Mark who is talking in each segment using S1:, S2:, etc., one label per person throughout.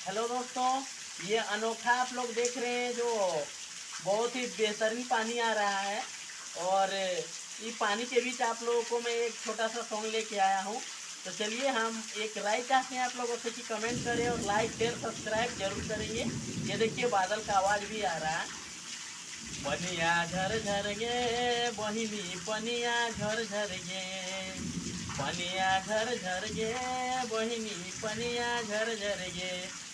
S1: Hello दोस्तों, ये अनोखा आप लोग देख रहे हैं जो बहुत ही बेहतरीन पानी आ रहा है। और ये पानी के बीच आप लोगों को मैं एक छोटा सा सॉन्ग लेके आया हूँ। तो चलिए हम एक राय चाहते हैं आप लोगों से कि कमेंट करें और लाइक शेयर सब्सक्राइब जरूर करेंगे। ये देखिए बादल का आवाज़ भी आ रहा है। पनिया झर झर गे बहिनी पनिया झर झर गे, पनिया झर झर गे बहिनी पनिया झर झर गे,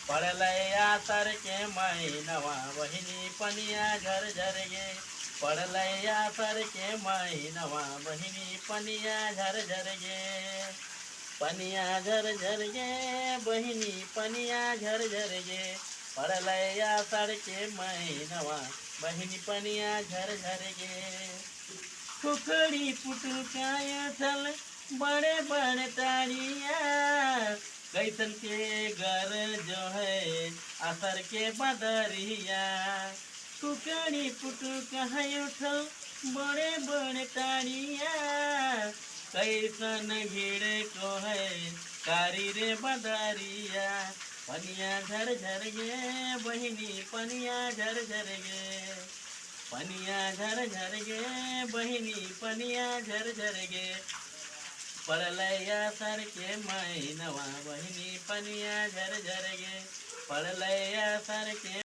S1: पड़लैया सर के महीनवा बहिनी पनिया झर झर गे, पड़लैया सर के महीनवा बहिनी पनिया झर झर गे, पनिया झर झर गे बहिनी पनिया झर झर गे, पड़लैया सर के महीनवा बहिनी पनिया झर झर गे। कुकड़ी पुटुकाया थल बड़े बड़े ताड़िया, कैसन के घर जो है असर के बदरिया, कुकड़ी पुटुकाया थल बड़े बड़े ताड़िया, कैसन भीड़ को है कारी रे बदरिया, पनिया झर झर गे बहिनी पनिया झर झर गे, पनिया झर झर गे बहिनी पनिया झर झर गे, पड़लैया सर के महीनवा बहिनी पनिया झर झर गे, पड़लैया सर के